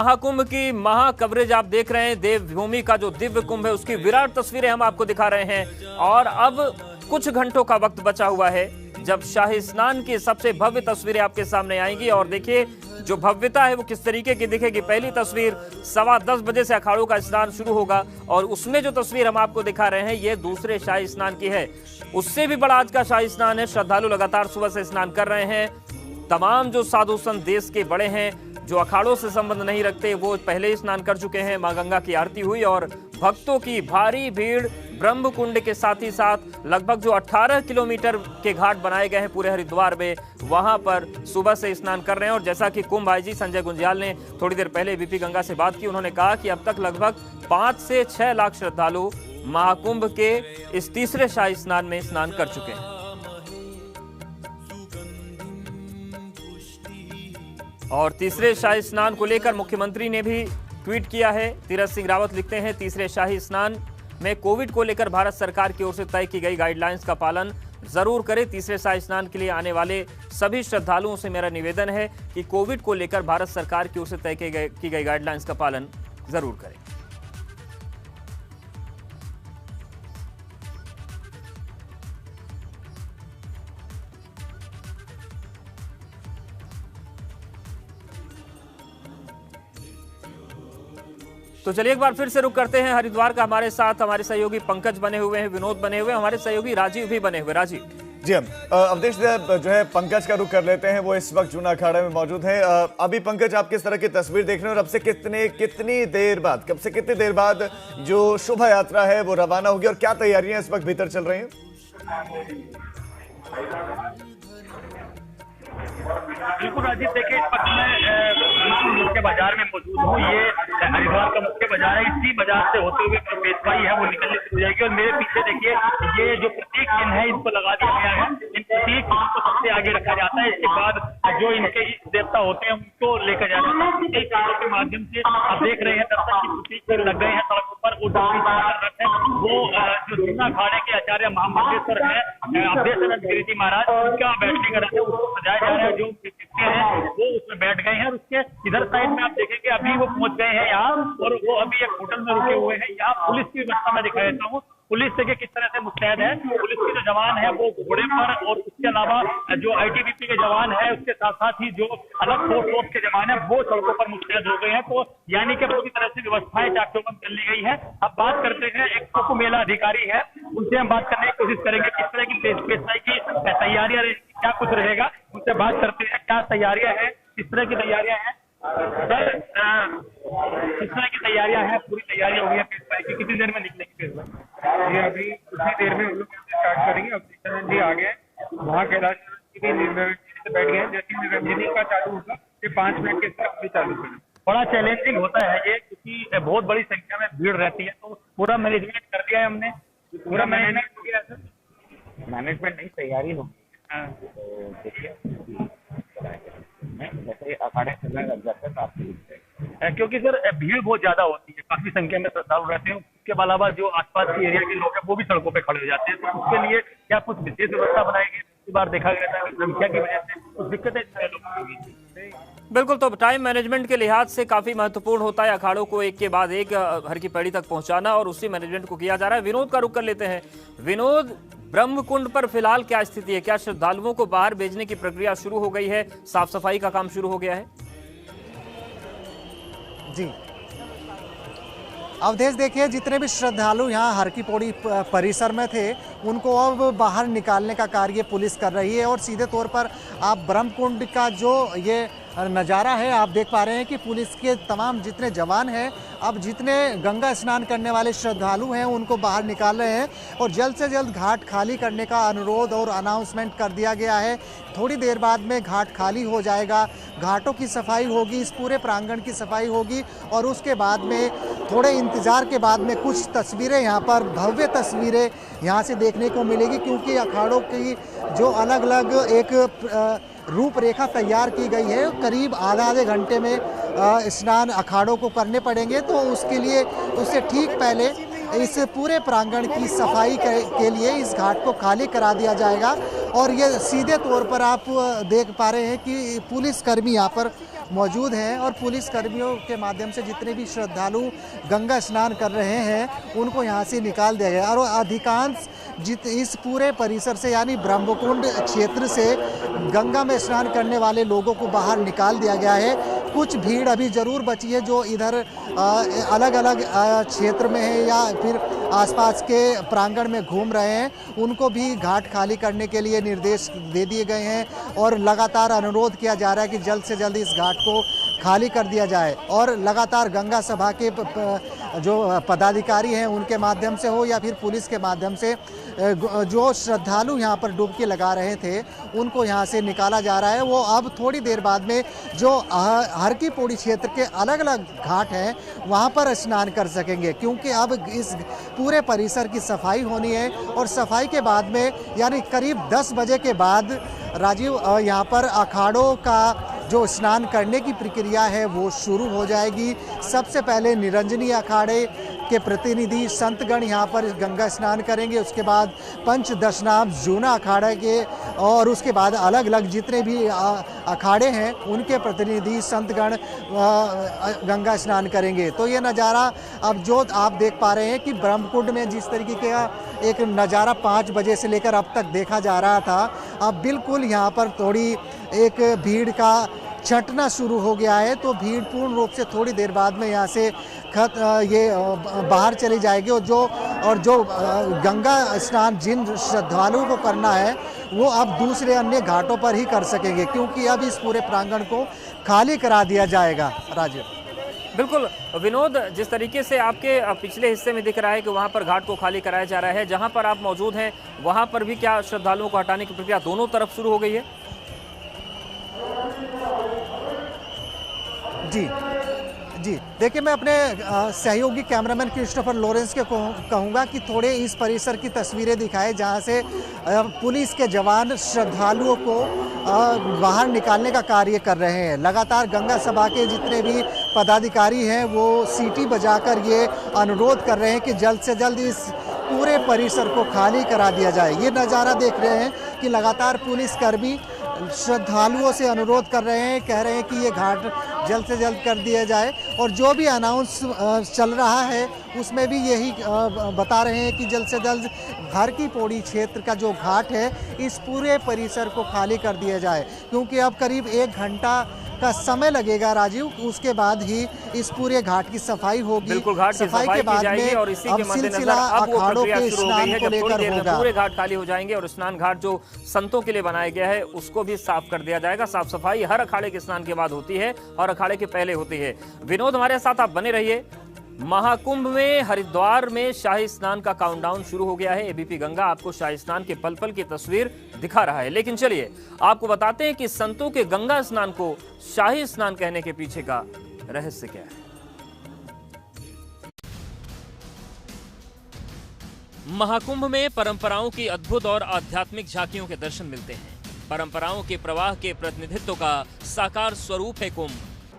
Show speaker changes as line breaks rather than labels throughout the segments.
महाकुंभ की महा कवरेज आप देख रहे हैं। देवभूमि का जो दिव्य कुंभ है उसकी विराट तस्वीरें हम आपको दिखा रहे हैं और अब कुछ घंटों का वक्त बचा हुआ है जब शाही स्नान की सबसे भव्य तस्वीरें आपके सामने आएंगी। और देखिए जो भव्यता है वो किस तरीके की दिखेगी। पहली तस्वीर 10:15 बजे से अखाड़ों का स्नान शुरू होगा और उसमें जो तस्वीर हम आपको दिखा रहे हैं ये दूसरे शाही स्नान की है। उससे भी बड़ा आज का शाही स्नान है। श्रद्धालु लगातार सुबह से स्नान कर रहे हैं। तमाम जो साधु संत देश के बड़े हैं जो अखाड़ों से संबंध नहीं रखते वो पहले ही स्नान कर चुके हैं। मां गंगा की आरती हुई और भक्तों की भारी भीड़ ब्रह्म कुंड के साथ ही साथ लगभग जो 18 किलोमीटर के घाट बनाए गए हैं पूरे हरिद्वार में वहां पर सुबह से स्नान कर रहे हैं। और जैसा कि कुंभ आईजी संजय गुंज्याल ने थोड़ी देर पहले बीपी गंगा से बात की, उन्होंने कहा कि अब तक लगभग 5 से 6 लाख श्रद्धालु महाकुंभ के इस तीसरे शाही स्नान में स्नान कर चुके हैं। और तीसरे शाही स्नान को लेकर मुख्यमंत्री ने भी ट्वीट किया है। तीरथ सिंह रावत लिखते हैं, तीसरे शाही स्नान में कोविड को लेकर भारत सरकार की ओर से तय की गई गाइडलाइंस का पालन जरूर करें। तीसरे शाही स्नान के लिए आने वाले सभी श्रद्धालुओं से मेरा निवेदन है कि कोविड को लेकर भारत सरकार की ओर से तय की गई गाइडलाइंस का पालन जरूर करें। तो चलिए एक बार फिर से रुक करते हैं हरिद्वार का। हमारे साथ हमारे सहयोगी पंकज बने हुए हैं, विनोद बने हुए हैं, हमारे सहयोगी राजीव भी बने हुए। राजीव
जी, हम अवधेश जो है पंकज का रुख कर लेते हैं, वो इस वक्त जूना अखाड़ा में मौजूद है। अभी पंकज आप किस तरह की तस्वीर देख रहे हैं और अब से कितनी देर बाद, कब से कितनी देर बाद जो शोभा यात्रा है वो रवाना होगी और क्या तैयारियां इस वक्त भीतर चल रही हैं?
बिल्कुल राजीव, देखिए इस वक्त मैं मुख्य बाजार में मौजूद हूँ। ये हरिद्वार का मुख्य बाजार है। इसी बाजार से होते हुए जो पेशवाई है वो निकलने शुरू हो जाएगी। और मेरे पीछे देखिए ये जो प्रतीक चिन्ह है इसको लगा दिया गया है। इन प्रतीक चिन्ह को सबसे आगे रखा जाता है। इसके बाद जो इनके इष्ट देवता होते हैं उनको लेकर जाया जाता है। कई कारों के माध्यम से आप देख रहे हैं दर्शक की प्रतीक चिन्ह लग गए हैं सड़कों पर। वो जो जूना अखाड़े के आचार्य महामंडलेश्वर है अवधेशानंद गिरी जी महाराज, उनका बैठने का रथ है उसको सजाया जा रहा है। जो हैं वो उसमें बैठ गए हैं और उसके इधर साइड में आप देखेंगे अभी वो पहुंच गए हैं यहाँ और वो अभी एक होटल में रुके हुए हैं। यहाँ पुलिस की व्यवस्था मैं दिखा देता हूँ। पुलिस देखिए किस तरह से मुस्तैद है। पुलिस के जो जवान है वो घोड़े पर और उसके अलावा जो आईटीबीपी के जवान है उसके साथ साथ ही जो अलग फोर्स के जवान है वो सड़कों पर मुस्तैद हो गए हैं। तो यानी कि पूरी तरह से व्यवस्थाएं चाकचौबंद कर ली गई है। अब बात करते हैं, एक कुंभ मेला अधिकारी है उनसे हम बात करने की कोशिश करेंगे किस तरह की पेशवाई की तैयारियां रहेगी, क्या कुछ रहेगा, उनसे बात करते हैं। क्या तैयारियां हैं, किस तरह की तैयारियां हैं सर? किस तरह की तैयारियां हैं? पूरी तैयारी हो गई है पेशवाई की, कितनी देर में निकलेगी पेशवाई?
ये अभी कुछ ही देर में हम लोग स्टार्ट करेंगे। अवधेशानंद जी आ गए, वहाँ कैलाश की से बैठ गए। जैसे निरंजनी का चालू होगा ये 5 मिनट के अंदर भी चालू करेंगे।
बड़ा चैलेंजिंग होता है ये क्योंकि बहुत बड़ी संख्या में भीड़ रहती है। तो पूरा मैनेजमेंट कर दिया है हमने।
पूरा मैनेजमेंट हो गया सर? मैनेजमेंट नहीं, तैयारी होगी। तो देखिए जैसे अखाड़े चलने लग जाते हैं तो आपको,
क्योंकि सर भीड़ बहुत ज्यादा होती है, काफी संख्या में श्रद्धालु रहते हैं। उसके अलावा जो आसपास के एरिया के लोग हैं वो भी सड़कों पे खड़े हो जाते हैं। तो उसके लिए क्या कुछ विशेष व्यवस्था बनाई गई? इस बार देखा गया था संख्या की वजह से कुछ दिक्कतें लोगों की।
बिल्कुल, तो टाइम मैनेजमेंट के लिहाज से काफी महत्वपूर्ण होता है अखाड़ों को एक के बाद एक हर की पैड़ी तक पहुंचाना और उसी मैनेजमेंट को किया जा रहा है। विनोद का रुख कर लेते हैं। विनोद, ब्रह्म कुंड पर फिलहाल क्या स्थिति है? क्या श्रद्धालुओं को बाहर भेजने की प्रक्रिया शुरू हो गई है? साफ सफाई का काम शुरू हो गया है?
जी अवधेश, देखिए जितने भी श्रद्धालु यहाँ हर की पौड़ी परिसर में थे उनको अब बाहर निकालने का कार्य पुलिस कर रही है। और सीधे तौर पर आप ब्रह्म कुंड का जो ये नज़ारा है आप देख पा रहे हैं कि पुलिस के तमाम जितने जवान हैं अब जितने गंगा स्नान करने वाले श्रद्धालु हैं उनको बाहर निकाल रहे हैं और जल्द से जल्द घाट खाली करने का अनुरोध और अनाउंसमेंट कर दिया गया है। थोड़ी देर बाद में घाट खाली हो जाएगा, घाटों की सफाई होगी, इस पूरे प्रांगण की सफाई होगी और उसके बाद में थोड़े इंतज़ार के बाद में कुछ तस्वीरें यहाँ पर, भव्य तस्वीरें यहाँ से देखने को मिलेगी क्योंकि अखाड़ों की जो अलग अलग एक रूपरेखा तैयार की गई है। करीब आधे घंटे में स्नान अखाड़ों को करने पड़ेंगे। तो उसके लिए उससे ठीक पहले इस पूरे प्रांगण की सफाई के लिए इस घाट को खाली करा दिया जाएगा। और ये सीधे तौर पर आप देख पा रहे हैं कि पुलिसकर्मी यहाँ पर मौजूद हैं और पुलिसकर्मियों के माध्यम से जितने भी श्रद्धालु गंगा स्नान कर रहे हैं उनको यहाँ से निकाल दिया गया। और अधिकांश इस पूरे परिसर से यानी ब्रह्मकुंड क्षेत्र से गंगा में स्नान करने वाले लोगों को बाहर निकाल दिया गया है। कुछ भीड़ अभी ज़रूर बची है जो इधर अलग अलग क्षेत्र में है या फिर आसपास के प्रांगण में घूम रहे हैं, उनको भी घाट खाली करने के लिए निर्देश दे दिए गए हैं और लगातार अनुरोध किया जा रहा है कि जल्द से जल्द इस घाट को खाली कर दिया जाए। और लगातार गंगा सभा के जो पदाधिकारी हैं उनके माध्यम से हो या फिर पुलिस के माध्यम से जो श्रद्धालु यहाँ पर डुबकी लगा रहे थे उनको यहाँ से निकाला जा रहा है। वो अब थोड़ी देर बाद में जो हर की पौड़ी क्षेत्र के अलग अलग घाट हैं वहाँ पर स्नान कर सकेंगे, क्योंकि अब इस पूरे परिसर की सफाई होनी है। और सफाई के बाद में यानी करीब 10 बजे के बाद राजीव यहाँ पर अखाड़ों का जो स्नान करने की प्रक्रिया है वो शुरू हो जाएगी। सबसे पहले निरंजनी अखाड़े के प्रतिनिधि संतगण यहाँ पर गंगा स्नान करेंगे, उसके बाद पंचदशनाम जूना अखाड़े के और उसके बाद अलग अलग जितने भी अखाड़े हैं उनके प्रतिनिधि संतगण गंगा स्नान करेंगे। तो ये नज़ारा अब जो आप देख पा रहे हैं कि ब्रह्मकुंड में जिस तरीके का एक नज़ारा 5 बजे से लेकर अब तक देखा जा रहा था, अब बिल्कुल यहाँ पर थोड़ी एक भीड़ का छंटना शुरू हो गया है। तो भीड़ पूर्ण रूप से थोड़ी देर बाद में यहाँ से बाहर चली जाएगी और जो गंगा स्नान जिन श्रद्धालुओं को करना है वो अब दूसरे अन्य घाटों पर ही कर सकेंगे, क्योंकि अब इस पूरे प्रांगण को खाली करा दिया जाएगा। राजीव,
बिल्कुल विनोद, जिस तरीके से आपके पिछले हिस्से में दिख रहा है कि वहां पर घाट को खाली कराया जा रहा है, जहां पर आप मौजूद हैं वहां पर भी क्या श्रद्धालुओं को हटाने की प्रक्रिया दोनों तरफ शुरू हो गई है?
जी देखिए, मैं अपने सहयोगी कैमरामैन क्रिस्टोफर लॉरेंस के कहूँगा कि थोड़े इस परिसर की तस्वीरें दिखाएं जहाँ से पुलिस के जवान श्रद्धालुओं को बाहर निकालने का कार्य कर रहे हैं। लगातार गंगा सभा के जितने भी पदाधिकारी हैं वो सीटी बजाकर ये अनुरोध कर रहे हैं कि जल्द से जल्द इस पूरे परिसर को खाली करा दिया जाए। ये नज़ारा देख रहे हैं कि लगातार पुलिसकर्मी श्रद्धालुओं से अनुरोध कर रहे हैं, कह रहे हैं कि ये घाट जल्द से जल्द कर दिया जाए। और जो भी अनाउंस चल रहा है उसमें भी यही बता रहे हैं कि जल्द से जल्द हर की पौड़ी क्षेत्र का जो घाट है इस पूरे परिसर को खाली कर दिया जाए, क्योंकि अब करीब 1 घंटा का समय लगेगा राजीव, उसके बाद ही इस पूरे घाट की सफाई होगी।
बिल्कुल, घाट की सफाई की जाएगी और इसी के मद्देनजर अब वो प्रक्रिया शुरू हो गई है जब थोड़ी देर में पूरे घाट खाली हो जाएंगे और स्नान घाट जो संतों के लिए बनाया गया है उसको भी साफ कर दिया जाएगा। साफ सफाई हर अखाड़े के स्नान के बाद होती है और अखाड़े के पहले होती है। विनोद, हमारे साथ आप बने रहिए। महाकुंभ में हरिद्वार में शाही स्नान का काउंटडाउन शुरू हो गया है। एबीपी गंगा आपको शाही स्नान के पल पल की तस्वीर दिखा रहा है, लेकिन चलिए आपको बताते हैं कि संतों के गंगा स्नान को शाही स्नान कहने के पीछे का रहस्य क्या है। महाकुंभ में परंपराओं की अद्भुत और आध्यात्मिक झांकियों के दर्शन मिलते हैं। परंपराओं के प्रवाह के प्रतिनिधित्व का साकार स्वरूप है कुंभ।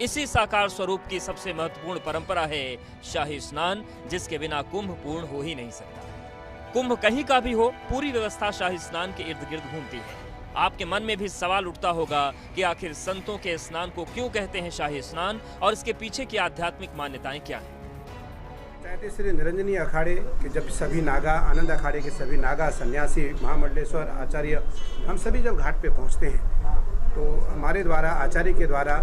इसी साकार स्वरूप की सबसे महत्वपूर्ण परंपरा है शाही स्नान, जिसके बिना कुंभ पूर्ण हो ही नहीं सकता। कुंभ कहीं का भी हो, पूरी व्यवस्था शाही स्नान के इर्द गिर्द घूमती है। आपके मन में भी सवाल उठता होगा कि आखिर संतों के स्नान को क्यों कहते हैं शाही स्नान और इसके पीछे की आध्यात्मिक मान्यताएं क्या हैं।
श्री निरंजनी अखाड़े के जब सभी नागा, आनंद अखाड़े के सभी नागा, सन्यासी, महामंडलेश्वर, आचार्य, हम सभी जब घाट पे पहुंचते हैं तो हमारे द्वारा, आचार्य के द्वारा,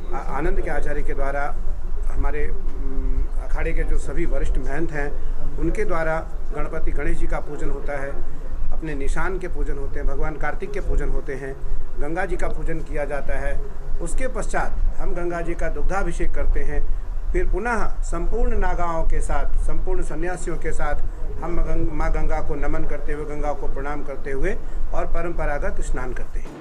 आनंद के आचार्य के द्वारा, हमारे अखाड़े के जो सभी वरिष्ठ महंत हैं उनके द्वारा गणपति गणेश जी का पूजन होता है, अपने निशान के पूजन होते हैं, भगवान कार्तिक के पूजन होते हैं, गंगा जी का पूजन किया जाता है। उसके पश्चात हम गंगा जी का दुग्धाभिषेक करते हैं। फिर पुनः संपूर्ण नागाओं के साथ, संपूर्ण सन्यासियों के साथ हम माँ गंगा को नमन करते हुए, गंगा को प्रणाम करते हुए और परंपरागत स्नान करते हैं।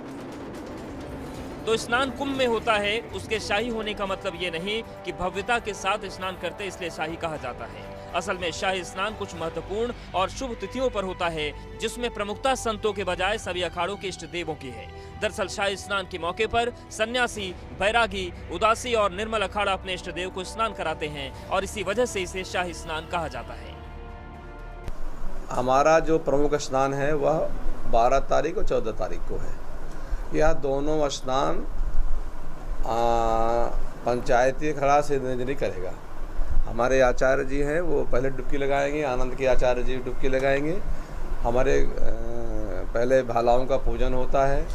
तो स्नान कुंभ में होता है, उसके शाही होने का मतलब ये नहीं कि भव्यता के साथ स्नान करते इसलिए शाही कहा जाता है। असल में शाही स्नान कुछ महत्वपूर्ण और शुभ तिथियों पर होता है, जिसमें प्रमुखता संतों के बजाय सभी अखाड़ों के इष्ट देवों की है। दरअसल शाही स्नान के मौके पर सन्यासी, बैरागी, उदासी और निर्मल अखाड़ा अपने इष्ट देव को स्नान कराते हैं और इसी वजह से इसे शाही स्नान कहा जाता है।
हमारा जो प्रमुख स्नान है वह 12 तारीख और 14 तारीख को है। यह दोनों स्नान पंचायती अखाड़ा से निरंजनी करेगा। हमारे आचार्य जी हैं वो पहले डुबकी लगाएंगे, आनंद के आचार्य जी डुबकी लगाएंगे। हमारे पहले भालाओं का पूजन होता है,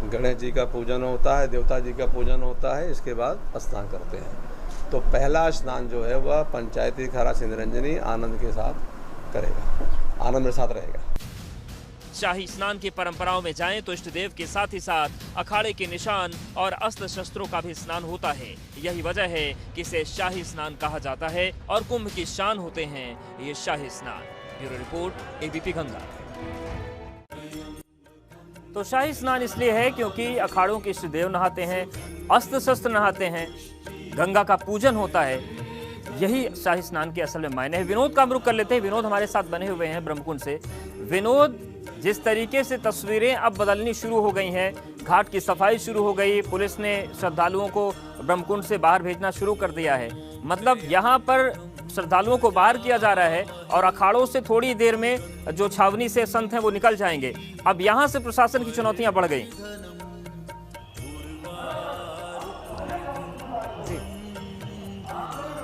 गणेश जी का पूजन होता है, देवता जी का पूजन होता है, इसके बाद स्नान करते हैं। तो पहला स्नान जो है वह पंचायती अखाड़ा से निरंजनी आनंद के साथ करेगा, आनंद के साथ रहेगा।
शाही स्नान की परंपराओं में जाएं तो इष्ट देव के साथ ही साथ अखाड़े के निशान और अस्त्र शस्त्रों का भी स्नान होता है। यही वजह है कि इसे शाही स्नान कहा जाता है और कुंभ की शान होते हैं ये शाही स्नान। Bureau report, ABP Ganga. तो शाही स्नान इसलिए है क्योंकि अखाड़ों के इष्ट देव नहाते हैं, अस्त्र शस्त्र नहाते हैं, गंगा का पूजन होता है। यही शाही स्नान के असल में मायने हैं। विनोद का हम रुख कर लेते हैं। विनोद हमारे साथ बने हुए हैं ब्रह्मकुंड से। विनोद, जिस तरीके से तस्वीरें अब बदलनी शुरू हो गई हैं, घाट की सफाई शुरू हो गई, पुलिस ने श्रद्धालुओं को ब्रह्मकुंड से बाहर भेजना शुरू कर दिया है। मतलब यहाँ पर श्रद्धालुओं को बाहर किया जा रहा है और अखाड़ों से थोड़ी देर में जो छावनी से संत हैं वो निकल जाएंगे। अब यहाँ से प्रशासन की चुनौतियां बढ़ गई।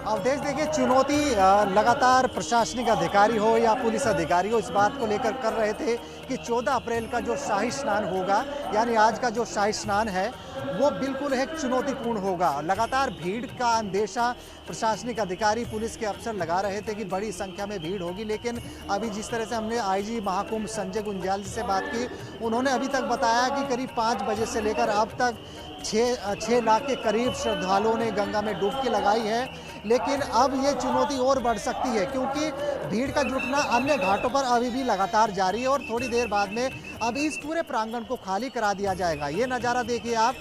अवधेश, देखिए, चुनौती लगातार प्रशासनिक अधिकारी हो या पुलिस अधिकारी हो इस बात को लेकर कर रहे थे कि 14 अप्रैल का जो शाही स्नान होगा, यानी आज का जो शाही स्नान है, वो बिल्कुल एक चुनौतीपूर्ण होगा। लगातार भीड़ का अंदेशा प्रशासनिक अधिकारी, पुलिस के अफसर लगा रहे थे कि बड़ी संख्या में भीड़ होगी, लेकिन अभी जिस तरह से हमने आईजी महाकुंभ संजय गुंजाल जी से बात की, उन्होंने अभी तक बताया कि करीब 5 बजे से लेकर अब तक 6 लाख के करीब श्रद्धालुओं ने गंगा में डुबकी लगाई है। लेकिन अब ये चुनौती और बढ़ सकती है क्योंकि भीड़ का जुटना अन्य घाटों पर अभी भी लगातार जारी है और थोड़ी देर बाद में अब इस पूरे प्रांगण को खाली करा दिया जाएगा। ये नज़ारा देखिए आप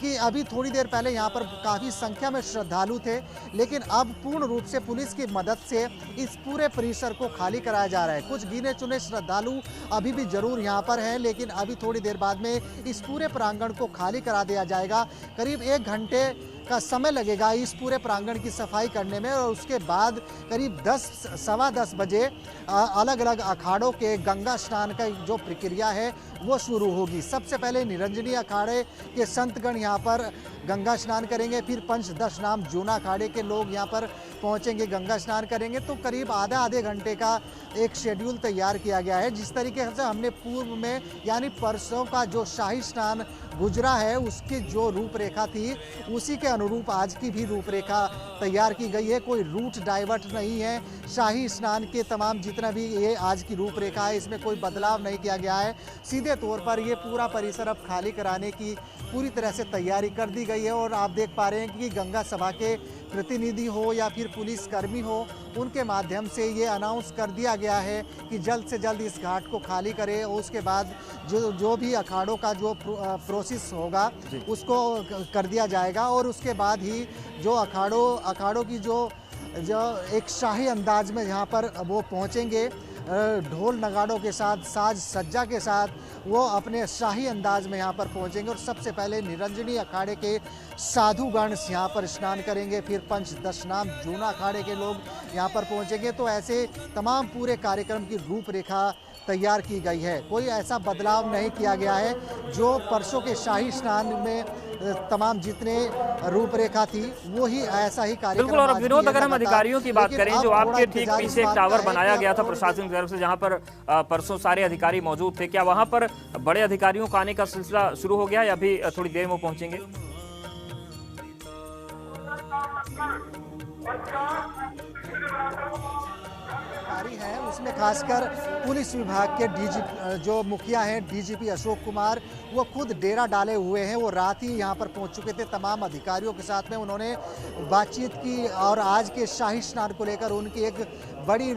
कि अभी थोड़ी देर पहले यहाँ पर काफ़ी संख्या में श्रद्धालु थे, लेकिन अब पूर्ण रूप से पुलिस की मदद से इस पूरे परिसर को खाली कराया जा रहा है। कुछ गिने चुने श्रद्धालु अभी भी जरूर यहाँ पर हैं, लेकिन अभी थोड़ी देर बाद में इस पूरे प्रांगण को खाली करा दिया जाएगा। करीब 1 घंटे का समय लगेगा इस पूरे प्रांगण की सफाई करने में और उसके बाद करीब 10 सवा 10 बजे अलग अलग अखाड़ों के गंगा स्नान का जो प्रक्रिया है वो शुरू होगी। सबसे पहले निरंजनी अखाड़े के संतगण यहाँ पर गंगा स्नान करेंगे, फिर पंच दशनाम जूना अखाड़े के लोग यहाँ पर पहुँचेंगे, गंगा स्नान करेंगे। तो करीब आधे घंटे का एक शेड्यूल तैयार किया गया है। जिस तरीके से हमने पूर्व में यानी परसों का जो शाही स्नान गुजरा है उसकी जो रूपरेखा थी उसी के अनुरूप आज की भी रूपरेखा तैयार की गई है। कोई रूट डाइवर्ट नहीं है। शाही स्नान के तमाम जितना भी ये आज की रूपरेखा है इसमें कोई बदलाव नहीं किया गया है। सीधे तौर पर ये पूरा परिसर अब खाली कराने की पूरी तरह से तैयारी कर दी गई है और आप देख पा रहे हैं कि गंगा सभा के प्रतिनिधि हो या फिर पुलिसकर्मी हो, उनके माध्यम से ये अनाउंस कर दिया गया है कि जल्द से जल्द इस घाट को खाली करें और उसके बाद जो भी अखाड़ों का जो प्रोसेस होगा उसको कर दिया जाएगा और उसके बाद ही जो अखाड़ों की जो एक शाही अंदाज में यहाँ पर वो पहुँचेंगे, ढोल नगाड़ों के साथ, साज सज्जा के साथ वो अपने शाही अंदाज में यहाँ पर पहुँचेंगे और सबसे पहले निरंजनी अखाड़े के साधुगण यहाँ पर स्नान करेंगे, फिर पंच दशनाम जूना अखाड़े के लोग यहाँ पर पहुँचेंगे। तो ऐसे तमाम पूरे कार्यक्रम की रूपरेखा तैयार की गई है। कोई ऐसा बदलाव नहीं किया गया है। जो परसों के शाही स्नान में तमाम जितने रूपरेखा थी वो ही ऐसा ही कार्यक्रम।
बिल्कुल। और विनोद, अगर हम अधिकारियों की बात करें, जो आपके ठीक पीछे एक टावर बनाया गया था प्रशासन की तरफ से जहां पर परसों सारे अधिकारी मौजूद थे, क्या वहां पर बड़े अधिकारियों का आने का सिलसिला शुरू हो गया या अभी थोड़ी देर में पहुंचेंगे?
है उसमें खासकर पुलिस विभाग के जो मुखिया हैं डीजीपी अशोक कुमार, वो खुद डेरा डाले हुए हैं। वो रात ही यहाँ पर पहुँच चुके थे। तमाम अधिकारियों के साथ में उन्होंने बातचीत की और आज के शाही स्नान को लेकर उनकी एक बड़ी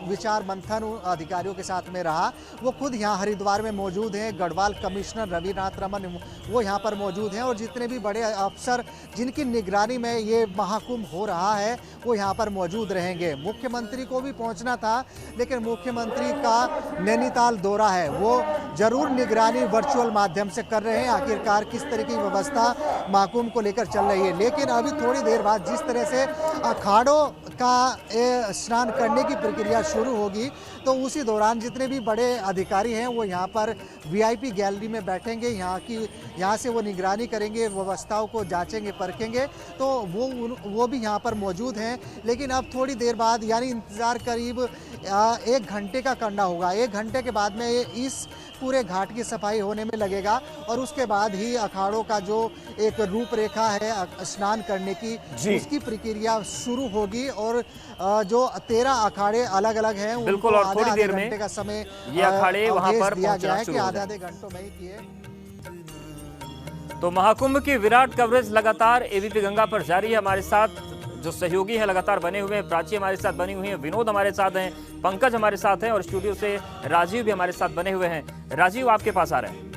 विचार मंथन अधिकारियों के साथ में रहा। वो खुद यहाँ हरिद्वार में मौजूद हैं। गढ़वाल कमिश्नर रविनाथ रमन वो यहाँ पर मौजूद हैं और जितने भी बड़े अफसर जिनकी निगरानी में ये महाकुंभ हो रहा है वो यहाँ पर मौजूद रहेंगे। मुख्यमंत्री को भी पहुँचना था, लेकिन मुख्यमंत्री का नैनीताल दौरा है, वो जरूर निगरानी वर्चुअल माध्यम से कर रहे हैं आखिरकार किस तरह की व्यवस्था महाकुंभ को लेकर चल रही है। लेकिन अभी थोड़ी देर बाद जिस तरह से अखाड़ों का स्नान करने की प्रक्रिया शुरू होगी, तो उसी दौरान जितने भी बड़े अधिकारी हैं वो यहाँ पर वीआईपी गैलरी में बैठेंगे, यहाँ से वो निगरानी करेंगे, व्यवस्थाओं को जांचेंगे, परखेंगे, तो वो भी यहाँ पर मौजूद हैं। लेकिन अब थोड़ी देर बाद यानी इंतज़ार करीब 1 घंटे का करना होगा। 1 घंटे के बाद में इस पूरे घाट की सफाई होने में लगेगा और उसके बाद ही अखाड़ों का जो एक रूपरेखा है स्नान करने की, उसकी प्रक्रिया शुरू होगी। और जो 13 अखाड़े अलग अलग हैं,
बिल्कुल, और थोड़ी देर में
का समय
ये अखाड़े वहां पर
दिया गया है कि
शुरू हो
आधे घंटों में ही किए।
तो महाकुंभ की विराट कवरेज लगातार एबीपी गंगा पर जारी है। हमारे साथ जो सहयोगी हैं लगातार बने हुए हैं, प्राची हमारे साथ बनी हुई हैं, विनोद हमारे साथ हैं, पंकज हमारे साथ हैं और स्टूडियो से राजीव भी हमारे साथ बने हुए हैं। राजीव आपके पास आ रहे हैं।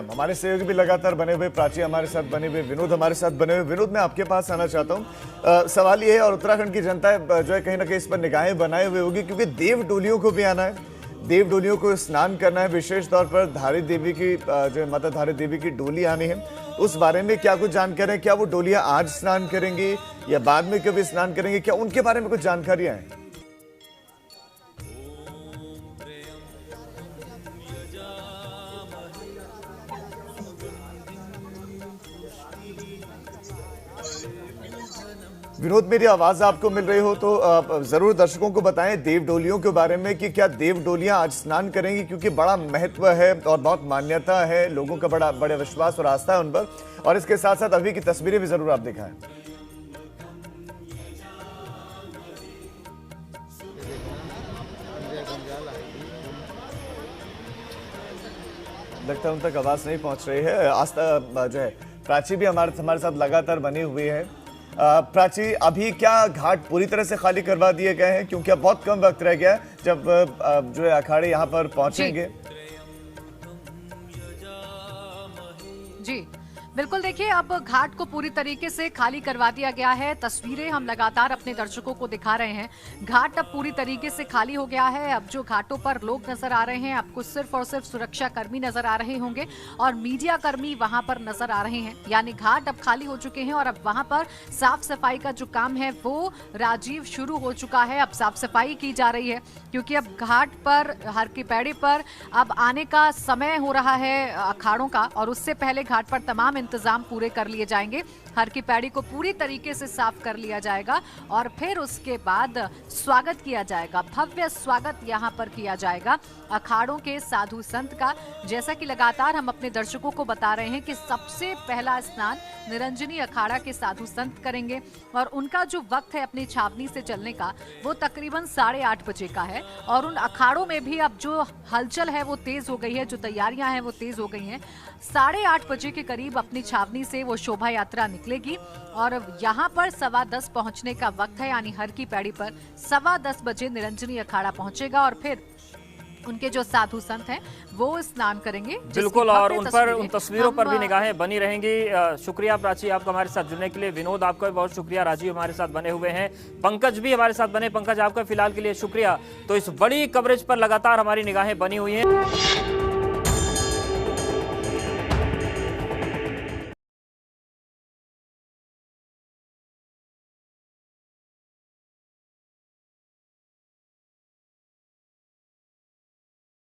हमारे सहयोगी भी लगातार बने हुए, प्राची हमारे साथ बने हुए, विनोद हमारे साथ बने हुए। विनोद, मैं आपके पास आना चाहता हूँ। सवाल ये है, और उत्तराखंड की जनता जो है कहीं ना कहीं इस पर निगाहें बनाए हुए होगी, क्योंकि देव डोलियों को भी आना है, देव डोलियों को स्नान करना है, विशेष तौर पर धारी देवी की जो माता धारी देवी की डोली आनी है। उस बारे में क्या कुछ जानकारी है? क्या वो डोलियां आज स्नान करेंगी या बाद में कभी स्नान करेंगे? क्या उनके बारे में कुछ जानकारियां हैं? विनोद, मेरी आवाज आपको मिल रही हो तो जरूर दर्शकों को बताएं देव डोलियों के बारे में कि क्या देव डोलियां आज स्नान करेंगी, क्योंकि बड़ा महत्व है और बहुत मान्यता है, लोगों का बड़ा विश्वास और आस्था है उन पर। और इसके साथ साथ अभी की तस्वीरें भी जरूर आप दिखाएं। लगता है उन तक आवाज नहीं पहुंच रही है। आस्था जो है प्राची भी हमारे साथ लगातार बनी हुई है। प्राची, अभी क्या घाट पूरी तरह से खाली करवा दिए गए हैं, क्योंकि अब बहुत कम वक्त रह गया है जब जो है अखाड़े यहाँ पर पहुंचेंगे?
जी बिल्कुल, देखिए अब घाट को पूरी तरीके से खाली करवा दिया गया है। तस्वीरें हम लगातार अपने दर्शकों को दिखा रहे हैं। घाट अब पूरी तरीके से खाली हो गया है। अब जो घाटों पर लोग नजर आ रहे हैं, आपको सिर्फ और सिर्फ सुरक्षा कर्मी नजर आ रहे होंगे और मीडिया कर्मी वहां पर नजर आ रहे हैं। यानी घाट अब खाली हो चुके हैं और अब वहां पर साफ सफाई का जो काम है वो राजीव शुरू हो चुका है। अब साफ सफाई की जा रही है, क्योंकि अब घाट पर हर की पैड़ी पर अब आने का समय हो रहा है अखाड़ों का, और उससे पहले घाट पर तमाम इंतजाम पूरे कर लिए जाएंगे। हर की पैड़ी को पूरी तरीके से साफ कर लिया जाएगा और फिर उसके बाद स्वागत किया जाएगा, भव्य स्वागत यहां पर किया जाएगा अखाड़ों के साधु संत का। जैसा कि लगातार हम अपने दर्शकों को बता रहे हैं कि सबसे पहला स्नान निरंजनी अखाड़ा के साधु संत करेंगे और उनका जो वक्त है अपनी छावनी से चलने का वो तकरीबन 8:30 बजे का है। और उन अखाड़ों में भी अब जो हलचल है वो तेज हो गई है, जो तैयारियां हैं वो तेज हो गई हैं। 8:30 बजे के करीब अपनी छावनी से वो शोभा यात्रा निकलेगी और यहाँ पर 10:15 पहुंचने का वक्त है। यानी हर की पैड़ी पर 10:15 बजे निरंजनी अखाड़ा पहुंचेगा और फिर उनके जो साधु संत हैं वो स्नान करेंगे।
बिल्कुल, और उन तस्वीरों पर भी निगाहें बनी रहेंगी। शुक्रिया प्राची आपका हमारे साथ जुड़ने के लिए। विनोद, आपका भी बहुत शुक्रिया। राजीव हमारे साथ बने हुए हैं, पंकज भी हमारे साथ बने। पंकज, आपका फिलहाल के लिए शुक्रिया। तो इस बड़ी कवरेज पर लगातार हमारी निगाहें बनी हुई हैं।